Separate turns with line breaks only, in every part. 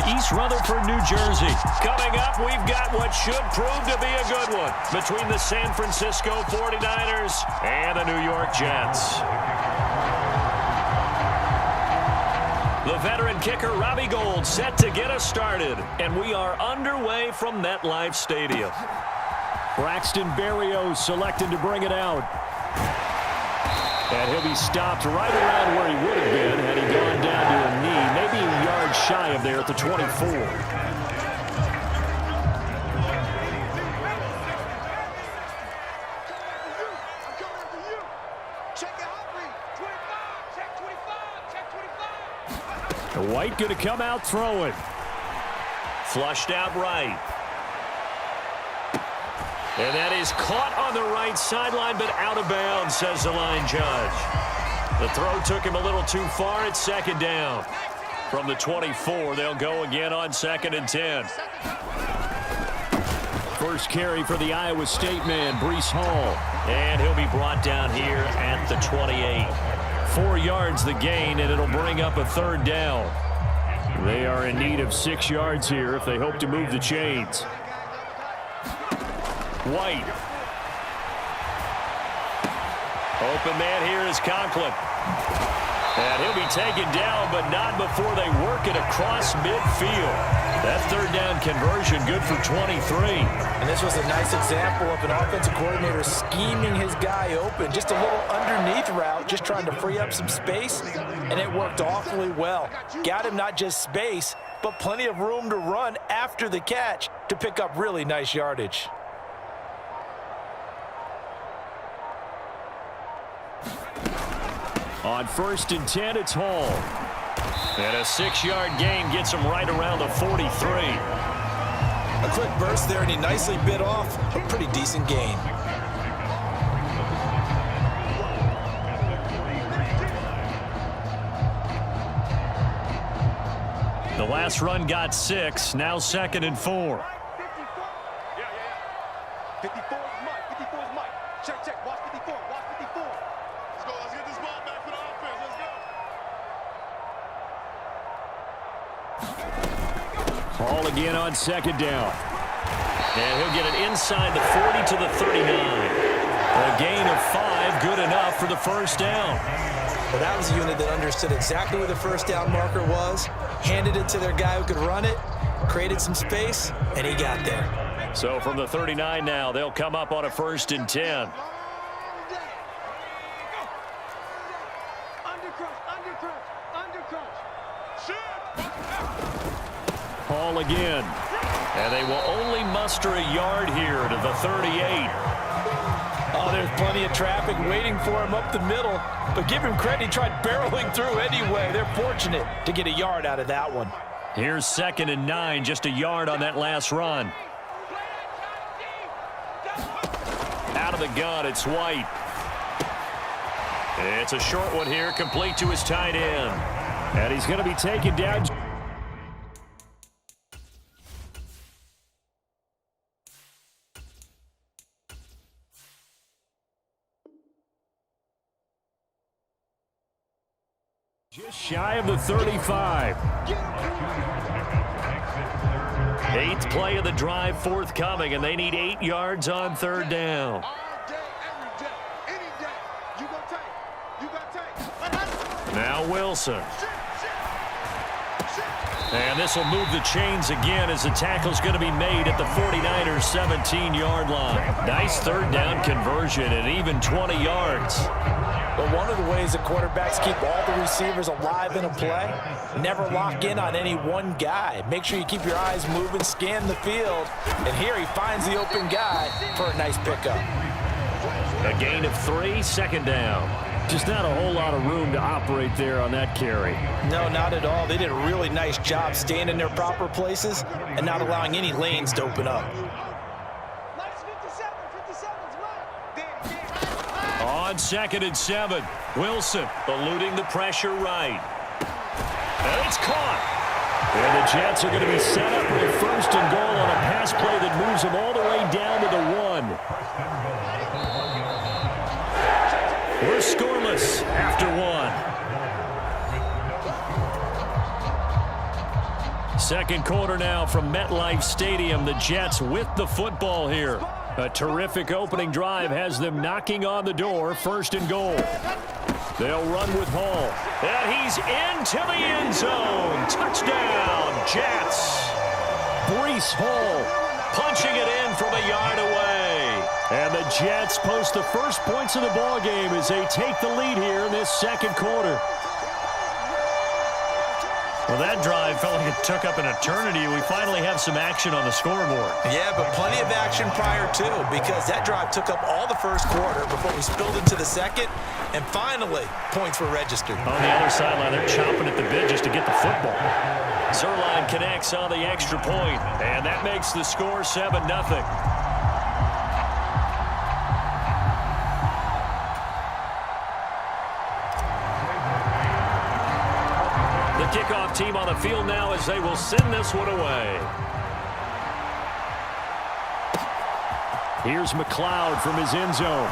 East Rutherford, New Jersey. Coming up, we've got what should prove to be a good one between the San Francisco 49ers and the New York Jets. The veteran kicker, Robbie Gould, set to get us started. And we are underway from MetLife Stadium.
Braxton Berrios selected to bring it out. And he'll be stopped right around where he would have been had he gone down to a knee, maybe a yard shy of there at the 24. White going to come out throwing.
Flushed out right. And that is caught on the right sideline, but out of bounds, says the line judge. The throw took him a little too far. It's second down. From the 24, they'll go again on 2nd and 10.
First carry for the Iowa State man, Breece Hall.
And he'll be brought down here at the 28.
4 yards the gain, and it'll bring up a 3rd down. They are in need of 6 yards here if they hope to move the chains.
White. Open man here is Conklin. And he'll be taken down, but not before they work it across midfield. That 3rd down conversion good for 23.
And this was a nice example of an offensive coordinator scheming his guy open. Just a little underneath route, just trying to free up some space, and it worked awfully well. Got him not just space, but plenty of room to run after the catch to pick up really nice yardage.
On 1st and 10, it's Hall.
And a 6-yard gain gets him right around the 43.
A quick burst there, and he nicely bit off a pretty decent gain.
The last run got 6, now 2nd and 4.
54 is Mike. 54 is Mike. Check. Watch 54. Watch 54. Let's go. Let's get this ball back for the offense. Let's go.
Hall again on 2nd down.
And he'll get it inside the 40 to the 39. A gain of 5, good enough for the 1st down.
Well, that was a unit that understood exactly where the 1st down marker was, handed it to their guy who could run it, created some space, and he got there.
So from the 39 now, they'll come up on a 1st and 10.
Hall again.
And they will only muster a yard here to the 38.
Oh, there's plenty of traffic waiting for him up the middle. But give him credit, he tried barreling through anyway. They're fortunate to get a yard out of that one.
Here's 2nd and 9, just a yard on that last run. Out of the gun, it's White. It's a short one here, complete to his tight end.
And he's going to be taken down. Just shy of the 35.
8th play of the drive forthcoming, and they need 8 yards on 3rd down. Now Wilson. And this will move the chains again as the tackle's going to be made at the 49ers 17-yard line. Nice 3rd down conversion and even 20 yards.
But one of the ways that quarterbacks keep all the receivers alive in a play, never lock in on any one guy. Make sure you keep your eyes moving, scan the field, and here he finds the open guy for a nice pickup.
A gain of 3, 2nd down.
Just not a whole lot of room to operate there on that carry.
No, not at all. They did a really nice job staying in their proper places and not allowing any lanes to open up.
On 2nd and 7, Wilson eluding the pressure right. And it's caught.
And the Jets are going to be set up with a 1st and goal on a pass play that moves them all the way down to the 1.
We're scoreless after 1.
Second quarter now from MetLife Stadium. The Jets with the football here. A terrific opening drive has them knocking on the door. First and goal. They'll run with Hall. And he's into the end zone. Touchdown, Jets. Breece Hall punching it in from a yard away. And the Jets post the first points of the ball game as they take the lead here in this second quarter.
Well, that drive felt like it took up an eternity. We finally have some action on the scoreboard.
Yeah, but plenty of action prior to, because that drive took up all the first quarter before we spilled into the second, and finally, points were registered.
On the other sideline, they're chomping at the bit just to get the football.
Zerline connects on the extra point, and that makes the score 7-0. The kickoff team on the field now as they will send this one away. Here's McLeod from his end zone.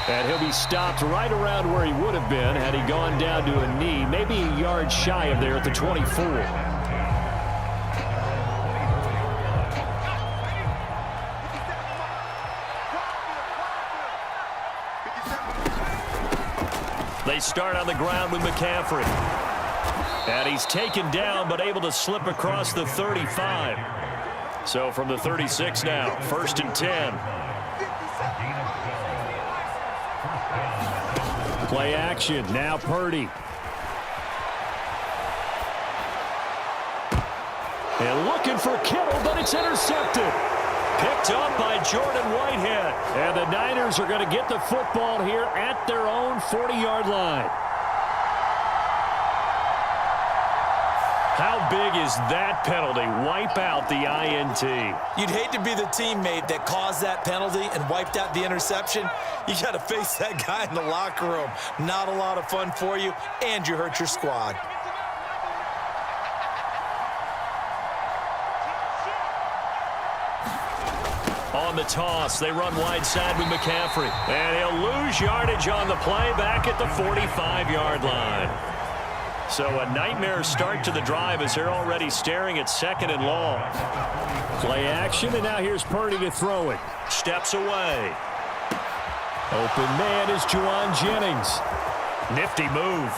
And he'll be stopped right around where he would have been had he gone down to a knee, maybe a yard shy of there at the 24. They start on the ground with McCaffrey. And he's taken down but able to slip across the 35. So from the 36 now, 1st and 10. Play action, now Purdy. And looking for Kittle, but it's intercepted. Picked up by Jordan Whitehead. And the Niners are going to get the football here at their own 40-yard line. How big is that penalty? Wipe out the INT.
You'd hate to be the teammate that caused that penalty and wiped out the interception. You got to face that guy in the locker room. Not a lot of fun for you, and you hurt your squad.
On the toss, they run wide side with McCaffrey. And he'll lose yardage on the play back at the 45-yard line. So a nightmare start to the drive as they're already staring at 2nd and long. Play action, and now here's Purdy to throw it. Steps away. Open man is Juwan Jennings. Nifty move.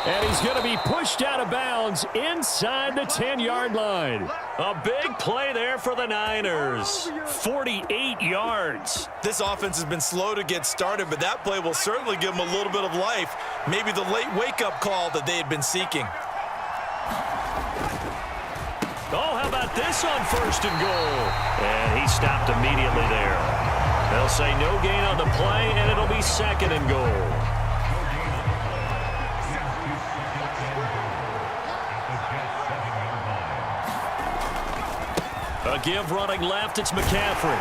And he's going to be pushed out of bounds inside the 10-yard line. A big play there for the Niners. 48 yards.
This offense has been slow to get started, but that play will certainly give them a little bit of life. Maybe the late wake-up call that they had been seeking.
Oh, how about this on 1st and goal? And he stopped immediately there. They'll say no gain on the play, and it'll be 2nd and goal. A give running left, it's McCaffrey.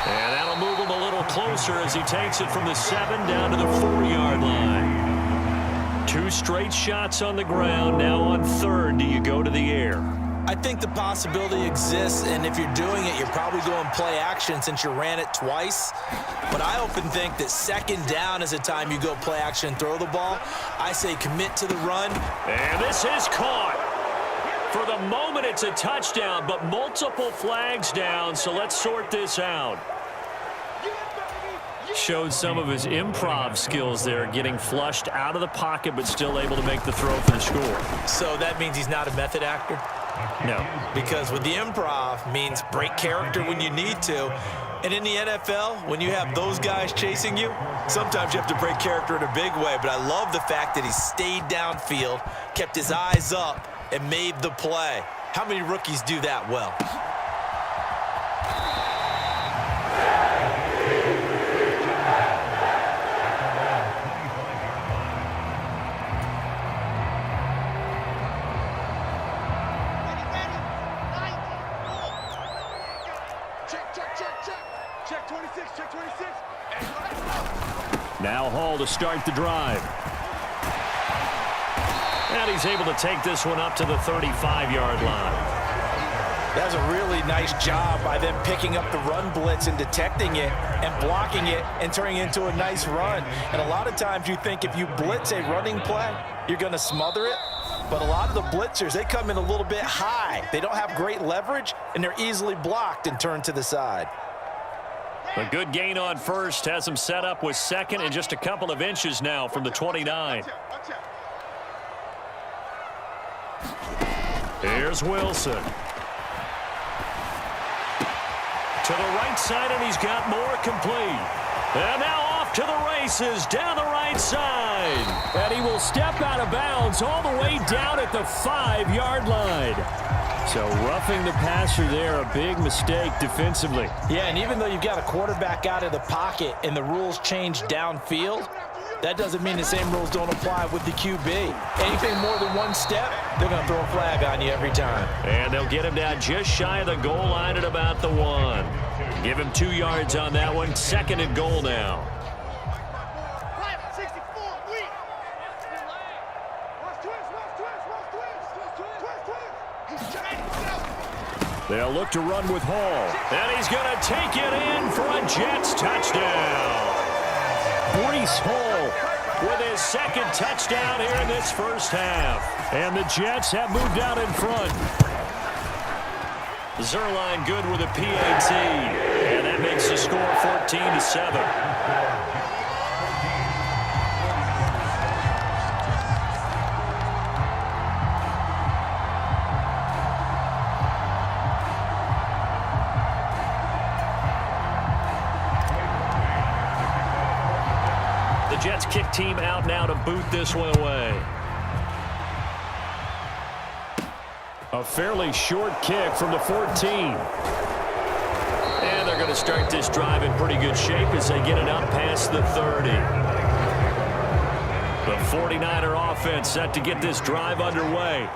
And that'll move him a little closer as he takes it from the 7 down to the 4-yard line. 2 straight shots on the ground. Now on 3rd, do you go to the air?
I think the possibility exists, and if you're doing it, you're probably going play action since you ran it twice. But I often think that 2nd down is a time you go play action and throw the ball. I say commit to the run.
And this is caught. For the moment, it's a touchdown, but multiple flags down, so let's sort this out. Showed some of his improv skills there, getting flushed out of the pocket, but still able to make the throw for the score.
So that means he's not a method actor?
No.
Because with the improv means break character when you need to. And in the NFL, when you have those guys chasing you, sometimes you have to break character in a big way. But I love the fact that he stayed downfield, kept his eyes up, and made the play. How many rookies do that well?
Check 26, check 26.
Now Hall to start the drive. And he's able to take this one up to the 35-yard line.
That's a really nice job by them picking up the run blitz and detecting it and blocking it and turning it into a nice run. And a lot of times you think if you blitz a running play, you're going to smother it. But a lot of the blitzers, they come in a little bit high. They don't have great leverage, and they're easily blocked and turned to the side.
A good gain on first has him set up with second and just a couple of inches now from the 29. Here's Wilson. To the right side, and he's got more complete. And now off to the races down the right side. And he will step out of bounds all the way down at the 5-yard line. So roughing the passer there, a big mistake defensively.
Yeah, and even though you've got a quarterback out of the pocket and the rules change downfield, that doesn't mean the same rules don't apply with the QB. Anything more than one step, they're going to throw a flag on you every time.
And they'll get him down just shy of the goal line at about the 1. Give him 2 yards on that one. 2nd and goal now. They'll look to run with Hall. And he's going to take it in for a Jets touchdown. Breece Hall with his 2nd touchdown here in this first half. And the Jets have moved out in front. Zerline good with a PAT. And that makes the score 14-7. Jets kick team out now to boot this one away. A fairly short kick from the 14. And they're going to start this drive in pretty good shape as they get it up past the 30. The 49er offense set to get this drive underway.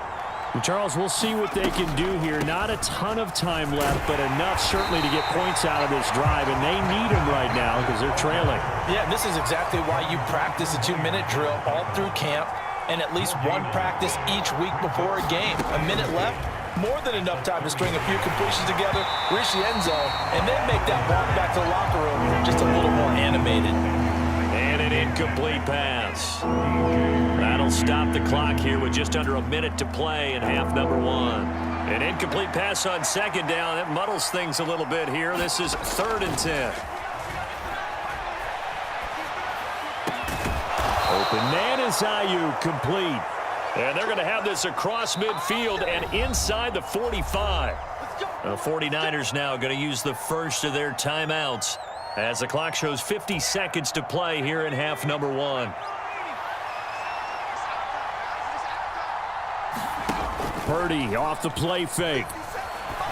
Charles, we'll see what they can do here. Not a ton of time left, but enough certainly to get points out of this drive, and they need them right now because they're trailing.
Yeah, this is exactly why you practice a 2-minute drill all through camp and at least one practice each week before a game. A minute left, more than enough time to string a few completions together, reach the end zone, and then make that walk back to the locker room just a little more animated.
And an incomplete pass. That'll stop the clock here with just under a minute to play in half number 1. An incomplete pass on 2nd down. That muddles things a little bit here. This is 3rd and 10.
Open man is Ayuk, complete.
And they're going to have this across midfield and inside the 45. The 49ers now going to use the first of their timeouts as the clock shows 50 seconds to play here in half number 1.
Purdy off the play fake.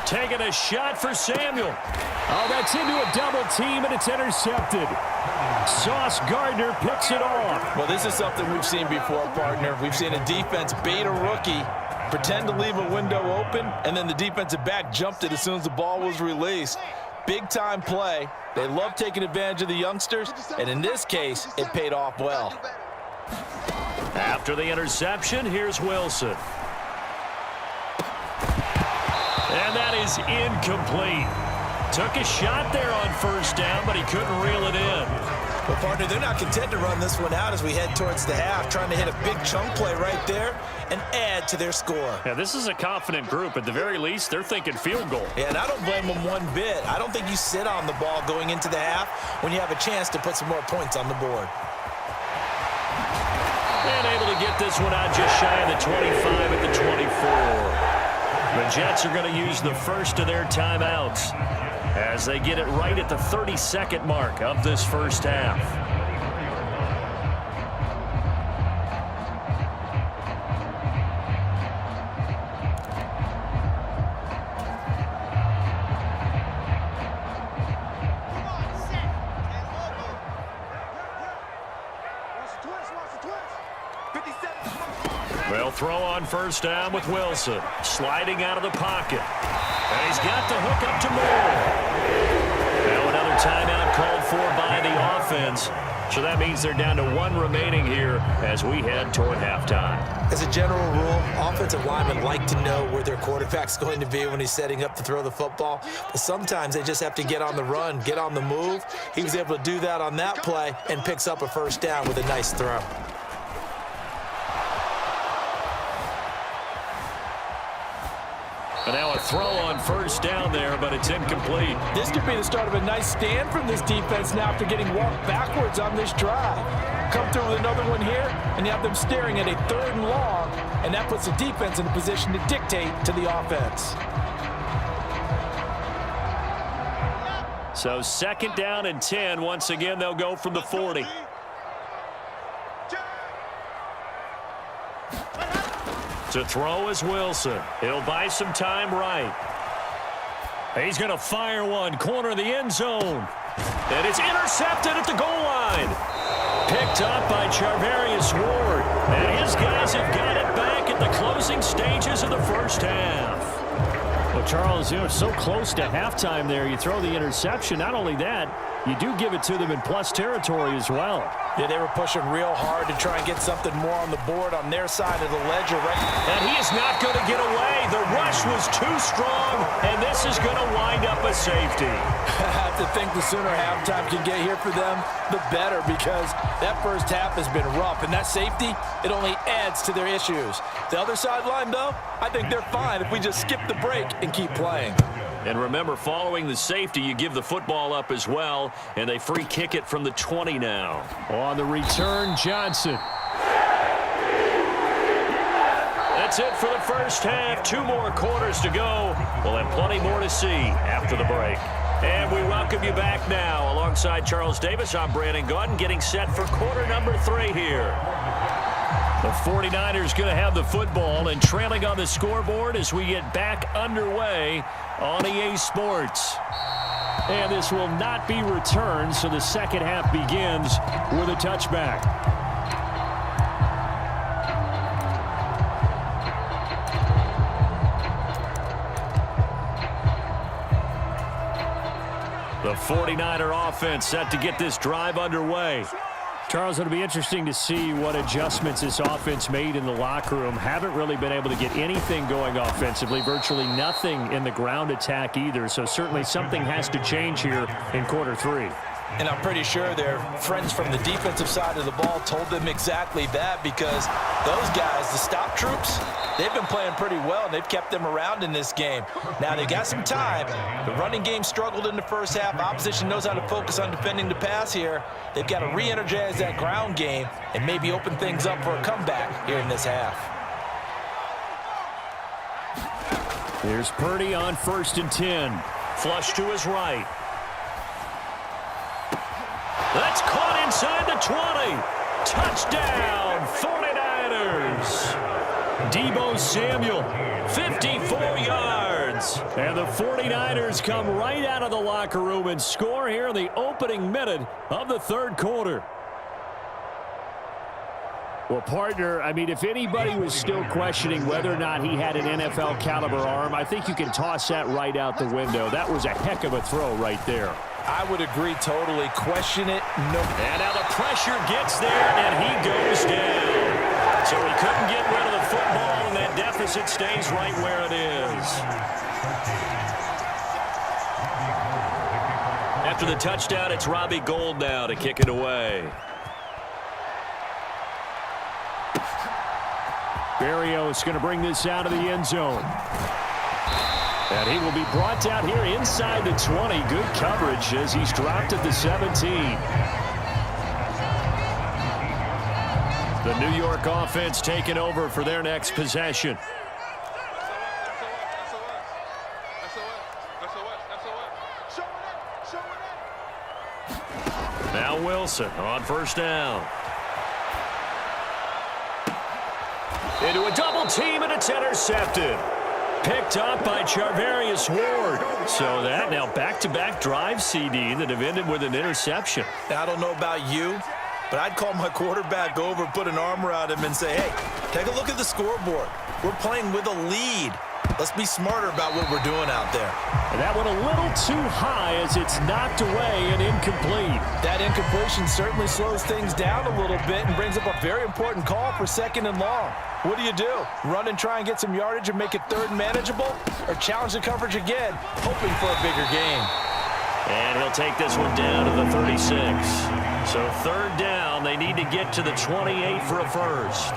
Taking a shot for Samuel.
Oh, that's into a double team, and it's intercepted. Sauce Gardner picks it off.
Well, this is something we've seen before, partner. We've seen a defense bait a rookie, pretend to leave a window open, and then the defensive back jumped it as soon as the ball was released. Big-time play. They love taking advantage of the youngsters, and in this case, it paid off well.
After the interception, here's Wilson. And that is incomplete. Took a shot there on 1st down, but he couldn't reel it in.
Well, partner, they're not content to run this one out as we head towards the half, trying to hit a big chunk play right there and add to their score.
Yeah, this is a confident group. At the very least, they're thinking field goal.
Yeah, and I don't blame them one bit. I don't think you sit on the ball going into the half when you have a chance to put some more points on the board.
And able to get this one out just shy of the 25 at the 24. The Jets are going to use the first of their timeouts as they get it right at the 30-second mark of this first half. They'll throw on 1st down with Wilson. Sliding out of the pocket. And he's got the hook up to Moore. Now another timeout called for by the offense. So that means they're down to 1 remaining here as we head toward halftime.
As a general rule, offensive linemen like to know where their quarterback's going to be when he's setting up to throw the football. But sometimes they just have to get on the run, get on the move. He was able to do that on that play and picks up a 1st down with a nice throw.
And now a throw on first down there, but it's incomplete.
This could be the start of a nice stand from this defense now after getting walked backwards on this drive. Come through with another one here, and you have them staring at a 3rd and long, and that puts the defense in a position to dictate to the offense.
So 2nd down and 10. Once again, they'll go from the 40. To throw is Wilson. He'll buy some time right. He's going to fire one. Corner of the end zone. And it's intercepted at the goal line. Picked up by Charvarius Ward. And his guys have got it back at the closing stages of the first half. Well, Charles, so close to halftime there. You throw the interception. Not only that, you do give it to them in plus territory as well.
Yeah, they were pushing real hard to try and get something more on the board on their side of the ledger.
And he is not going to get away. The rush was too strong, and this is going to wind up a safety.
I have to think the sooner halftime can get here for them, the better, because that first half has been rough. And that safety, it only adds to their issues. The other sideline, though, I think they're fine if we just skip the break and keep playing.
And remember, following the safety, you give the football up as well, and they free kick it from the 20 now.
On the return, Johnson.
That's it for the first half. 2 more quarters to go. We'll have plenty more to see after the break. And we welcome you back now. Alongside Charles Davis, I'm Brandon Gaudin, getting set for quarter number 3 here. The 49ers going to have the football and trailing on the scoreboard as we get back underway on EA Sports. And this will not be returned, so the second half begins with a touchback. The 49er offense set to get this drive underway.
Charles, it'll be interesting to see what adjustments this offense made in the locker room. Haven't really been able to get anything going offensively, virtually nothing in the ground attack either. So certainly something has to change here in quarter 3.
And I'm pretty sure their friends from the defensive side of the ball told them exactly that, because those guys, the stop troops, they've been playing pretty well, and they've kept them around in this game. Now, they got some time. The running game struggled in the first half. Opposition knows how to focus on defending the pass here. They've got to re-energize that ground game and maybe open things up for a comeback here in this half.
Here's Purdy on 1st and 10.
Flush to his right. That's caught inside the 20. Touchdown, 49ers. Deebo Samuel, 54 yards.
And the 49ers come right out of the locker room and score here in the opening minute of the 3rd quarter. Well, partner, I mean, if anybody was still questioning whether or not he had an NFL caliber arm, I think you can toss that right out the window. That was a heck of a throw right there.
I would agree totally. Question it, no.
And now the pressure gets there, and he goes down. So he couldn't get rid of the football, and that deficit stays right where it is. After the touchdown, it's Robbie Gould now to kick it away.
Berrios going to bring this out of the end zone. And he will be brought down here inside the 20. Good coverage as he's dropped at the 17.
The New York offense taking over for their next possession. Now Wilson on 1st down. Into a double team, and it's intercepted. Picked up by Charvarius Ward. So that now back-to-back drive, CD, that have ended with an interception.
I don't know about you, but I'd call my quarterback over, put an arm around him, and say, hey, take a look at the scoreboard. We're playing with a lead. Let's be smarter about what we're doing out there.
And that one a little too high as it's knocked away and incomplete.
That incompletion certainly slows things down a little bit and brings up a very important call for 2nd and long. What do? Run and try and get some yardage and make it 3rd and manageable? Or challenge the coverage again, hoping for a bigger gain?
And he'll take this one down to the 36. So 3rd down, they need to get to the 28 for a first.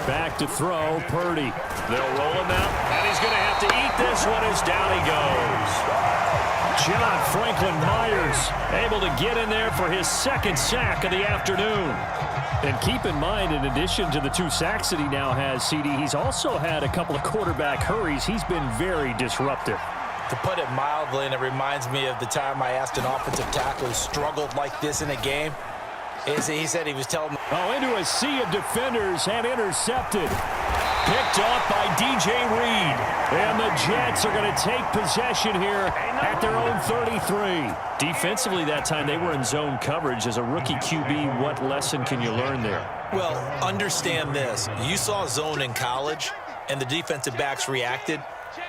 Back to throw, Purdy. They'll roll him out, and he's going to have to eat this one as down he goes. John Franklin Myers able to get in there for his second sack of the afternoon. And keep in mind, in addition to the 2 sacks that he now has, CD, he's also had a couple of quarterback hurries. He's been very disruptive.
To put it mildly, and it reminds me of the time I asked an offensive tackle who struggled like this in a game, he said he was telling me.
Oh, into a sea of defenders and intercepted. Picked off by DJ Reed. And the Jets are going to take possession here at their own 33. Defensively that time, they were in zone coverage. As a rookie QB, what lesson can you learn there?
Well, understand this. You saw zone in college, and the defensive backs reacted,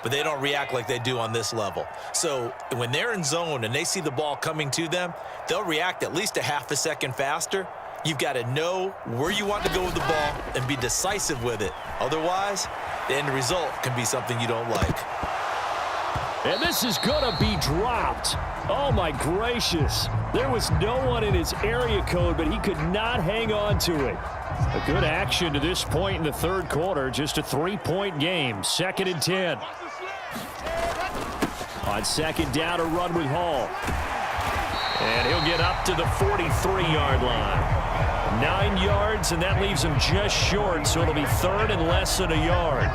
but they don't react like they do on this level. So when they're in zone and they see the ball coming to them, they'll react at least a half a second faster. You've got to know where you want to go with the ball and be decisive with it. Otherwise, the end result can be something you don't like.
And this is going to be dropped. Oh, my gracious. There was no one in his area code, but he could not hang on to it. A good action to this point in the third quarter. Just a 3-point game. 2nd and 10. On second down, a run with Hall. And he'll get up to the 43-yard line. 9 yards, and that leaves him just short, so it'll be 3rd and less than a yard.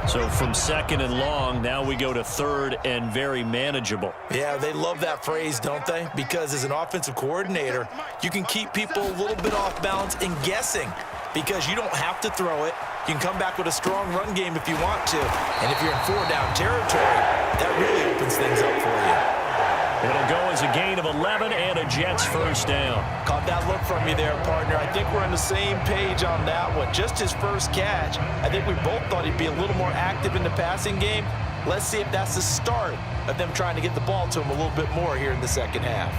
So from 2nd and long, now we go to 3rd and very manageable.
Yeah, they love that phrase, don't they? Because as an offensive coordinator, you can keep people a little bit off balance and guessing because you don't have to throw it. You can come back with a strong run game if you want to. And if you're in 4-down territory, that really opens things up for you.
It'll go as a gain of 11 and a Jets first down.
Caught that look from you there, partner. I think we're on the same page on that one. Just his first catch. I think we both thought he'd be a little more active in the passing game. Let's see if that's the start of them trying to get the ball to him a little bit more here in the second half.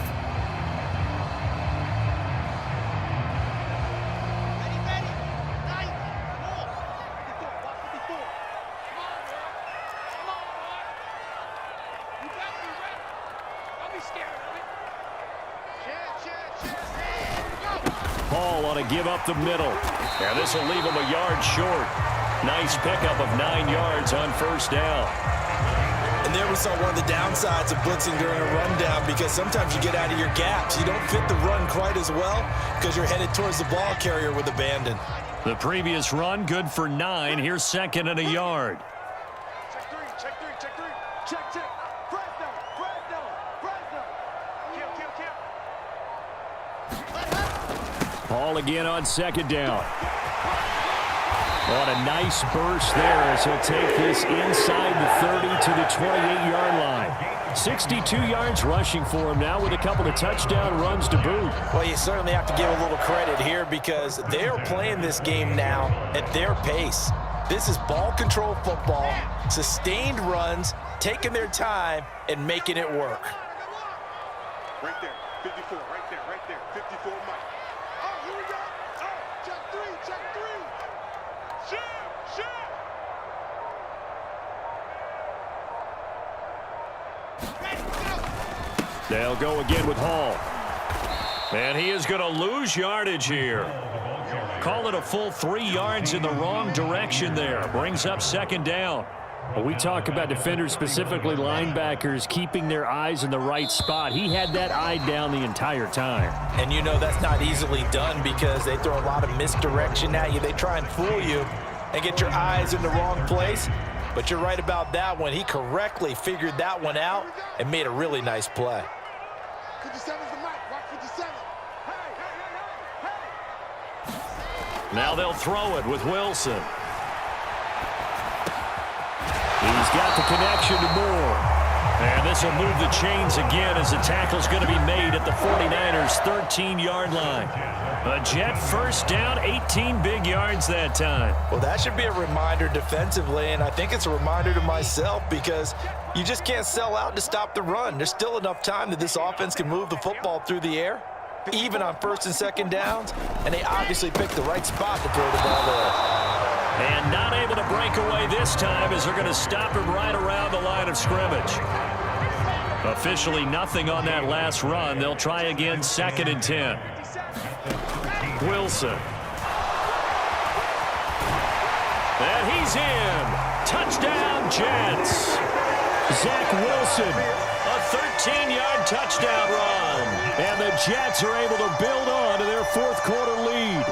Hall on a give up the middle. And this will leave him a yard short. Nice pickup of 9 yards on first down.
And there we saw one of the downsides of blitzing during a rundown because sometimes you get out of your gaps. You don't fit the run quite as well because you're headed towards the ball carrier with abandon.
The previous run good for 9. Here's 2nd and a yard.
Check three, check three, check three. Check, check. Fresno, Fresno, Fresno. Kill.
Hall again on 2nd down. On a nice burst there as he'll take this inside the 30 to the 28-yard line. 62 yards rushing for him now with a couple of touchdown runs to boot.
Well, you certainly have to give a little credit here because they're playing this game now at their pace. This is ball control football, sustained runs, taking their time and making it work.
Right there, 54, right there, 54 Mike. Oh, here we go. Oh, check three, check three. Shoot, shoot.
They'll go again with Hall. And he is going to lose yardage here. Call it a full 3 yards in the wrong direction there. Brings up 2nd down. Well, we talk about defenders, specifically linebackers, keeping their eyes in the right spot. He had that eye down the entire time.
And you know that's not easily done because they throw a lot of misdirection at you. They try and fool you and get your eyes in the wrong place. But you're right about that one. He correctly figured that one out and made a really nice play.
57's the mic. Watch 57. Hey, hey, hey, hey, hey.
Now they'll throw it with Wilson. He's got the connection to Moore. And this will move the chains again as the tackle's going to be made at the 49ers' 13-yard line. A Jet first down, 18 big yards that time.
Well, that should be a reminder defensively, and I think it's a reminder to myself because you just can't sell out to stop the run. There's still enough time that this offense can move the football through the air, even on 1st and 2nd downs, and they obviously picked the right spot to throw the ball there.
And not able to break away this time as they're going to stop him right around the line of scrimmage. Officially nothing on that last run. They'll try again 2nd and 10. Wilson. He's in. Touchdown, Jets. Zach Wilson, a 13-yard touchdown run. And the Jets are able to build on to their fourth-quarter lead.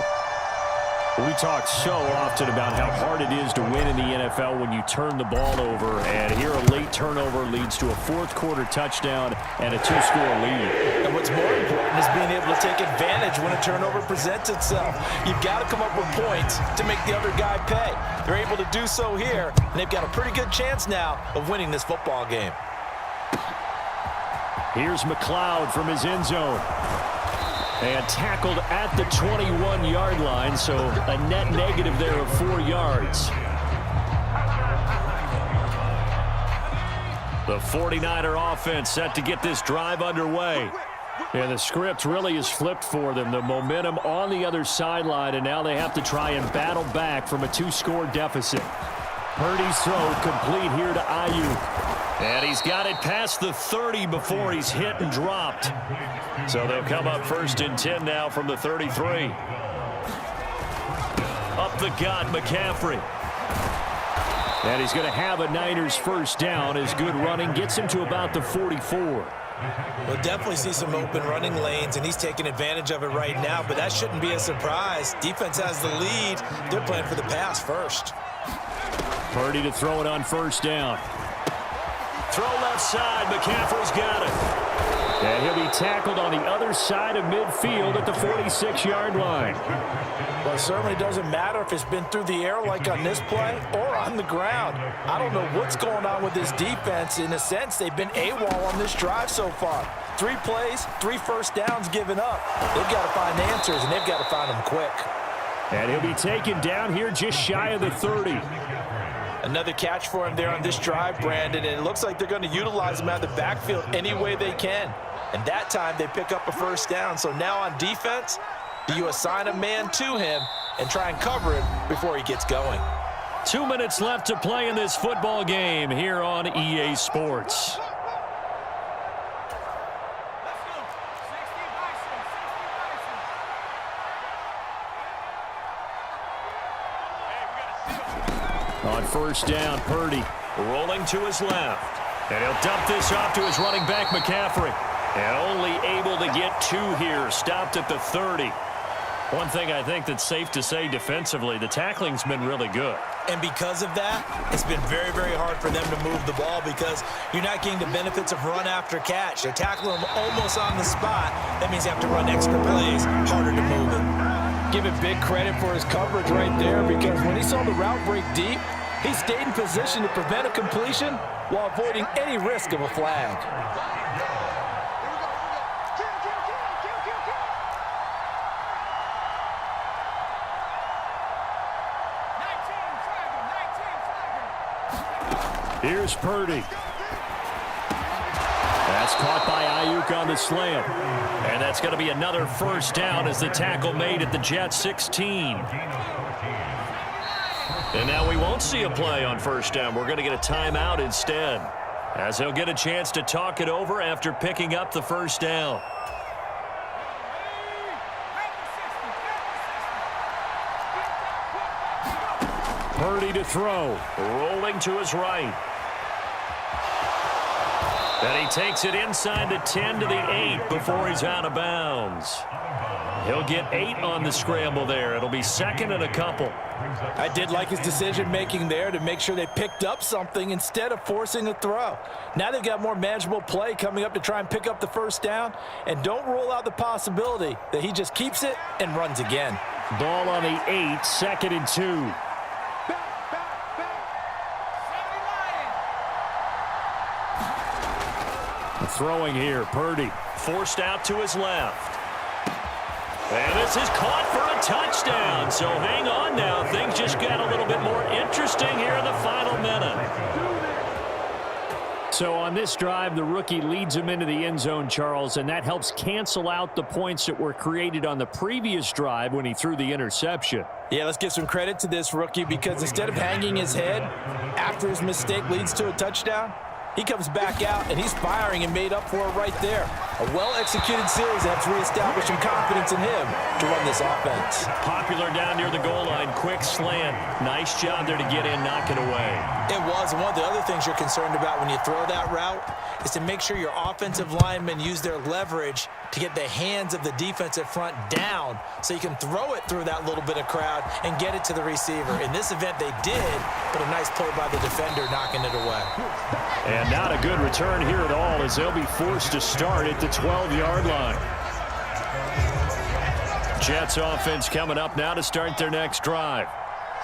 We talk so often about how hard it is to win in the NFL when you turn the ball over. And here a late turnover leads to a fourth-quarter touchdown and a two-score lead.
And what's more important is being able to take advantage when a turnover presents itself. You've got to come up with points to make the other guy pay. They're able to do so here, and they've got a pretty good chance now of winning this football game.
Here's McLeod from his end zone. And tackled at the 21-yard line, so a net negative there of 4 yards. The 49er offense set to get this drive underway. And the script really is flipped for them. The momentum on the other sideline, and now they have to try and battle back from a two-score deficit. Purdy's throw complete here to Ayuk. And he's got it past the 30 before he's hit and dropped. So they'll come up 1st and 10 now from the 33. Up the gut, McCaffrey. And he's going to have a Niners first down as good running gets him to about the 44.
We'll definitely see some open running lanes, and he's taking advantage of it right now, but that shouldn't be a surprise. Defense has the lead. They're playing for the pass first.
Purdy to throw it on first down. Throw left side. McCaffrey's got it. And he'll be tackled on the other side of midfield at the 46-yard line.
Well, it certainly doesn't matter if it's been through the air like on this play or on the ground. I don't know what's going on with this defense. In a sense, they've been AWOL on this drive so far. 3 plays, 3 first downs given up. They've got to find answers, and they've got to find them quick.
And he'll be taken down here just shy of the 30.
Another catch for him there on this drive, Brandon, and it looks like they're going to utilize him out of the backfield any way they can. And that time they pick up a first down. So now on defense, do you assign a man to him and try and cover him before he gets going?
2 minutes left to play in this football game here on EA Sports. On first down, Purdy rolling to his left. And he'll dump this off to his running back, McCaffrey. And only able to get 2 here, stopped at the 30. One thing I think that's safe to say defensively, the tackling's been really good.
And because of that, it's been very, very hard for them to move the ball because you're not getting the benefits of run after catch. They're tackling them almost on the spot. That means you have to run extra plays, harder to move it. Give him big credit for his coverage right there because when he saw the route break deep, he stayed in position to prevent a completion while avoiding any risk of a flag.
Here's Purdy. That's caught by Ayuk on the slam. And that's going to be another first down as the tackle made at the Jets 16. And now we won't see a play on first down. We're going to get a timeout instead, as he'll get a chance to talk it over after picking up the first down. Purdy to throw, rolling to his right. And he takes it inside the 10 to the 8 before he's out of bounds. He'll get 8 on the scramble there. It'll be 2nd and a couple.
I did like his decision-making there to make sure they picked up something instead of forcing a throw. Now they've got more manageable play coming up to try and pick up the first down. And don't rule out the possibility that he just keeps it and runs again.
Ball on the 8, 2nd and 2. Throwing here, Purdy. Forced out to his left. And this is caught for a touchdown. So hang on now. Things just got a little bit more interesting here in the final minute. So on this drive, the rookie leads him into the end zone, Charles, and that helps cancel out the points that were created on the previous drive when he threw the interception.
Yeah, let's give some credit to this rookie because instead of hanging his head after his mistake leads to a touchdown, he comes back out, and he's firing and made up for it right there. A well-executed series helps reestablish some confidence in him to run this offense.
Popular down near the goal line. Quick slant. Nice job there to get in, knock it away.
It was, and one of the other things you're concerned about when you throw that route is to make sure your offensive linemen use their leverage to get the hands of the defensive front down so you can throw it through that little bit of crowd and get it to the receiver. In this event, they did, but a nice play by the defender knocking it away.
And not a good return here at all as they'll be forced to start at the 12-yard line. Jets offense coming up now to start their next drive.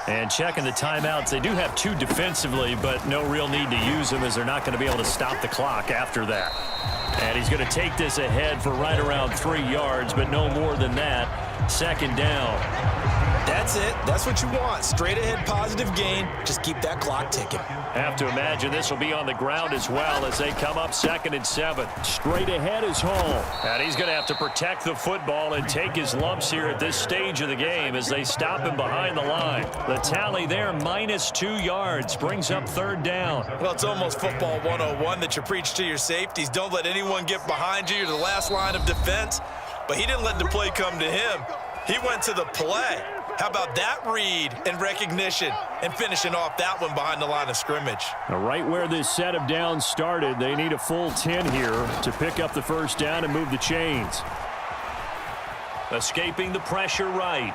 And checking the timeouts, they do have 2 defensively, but no real need to use them as they're not going to be able to stop the clock after that. And he's going to take this ahead for right around 3 yards, but no more than that. Second down.
That's it. That's what you want. Straight ahead positive gain. Just keep that clock ticking.
Have to imagine this will be on the ground as well as they come up 2nd and 7. Straight ahead is Hall. And he's going to have to protect the football and take his lumps here at this stage of the game as they stop him behind the line. The tally there, -2 yards, brings up 3rd down.
Well, it's almost football 101 that you preach to your safeties. Don't let anyone get behind you. You're the last line of defense. But he didn't let the play come to him. He went to the play. How about that read and recognition and finishing off that one behind the line of scrimmage?
Now, right where this set of downs started, they need a full 10 here to pick up the first down and move the chains. Escaping the pressure right.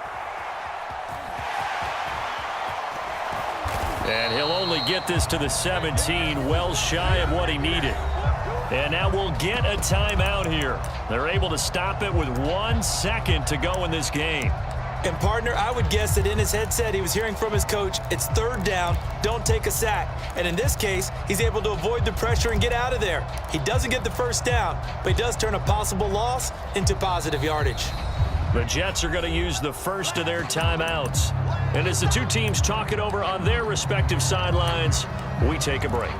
And he'll only get this to the 17, well shy of what he needed. And now we'll get a timeout here. They're able to stop it with 1 second to go in this game.
And, partner, I would guess that in his headset he was hearing from his coach, it's 3rd down, don't take a sack. And in this case, he's able to avoid the pressure and get out of there. He doesn't get the first down, but he does turn a possible loss into positive yardage.
The Jets are going to use the first of their timeouts. And as the 2 teams talk it over on their respective sidelines, we take a break.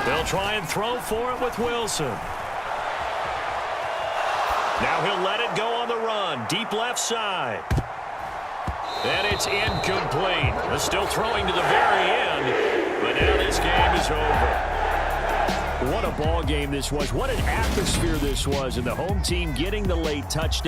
They'll try and throw for it with Wilson. Now he'll let it go on the run. Deep left side. And it's incomplete. They're still throwing to the very end. But now this game is over. What a ball game this was. What an atmosphere this was. And the home team getting the late touchdown.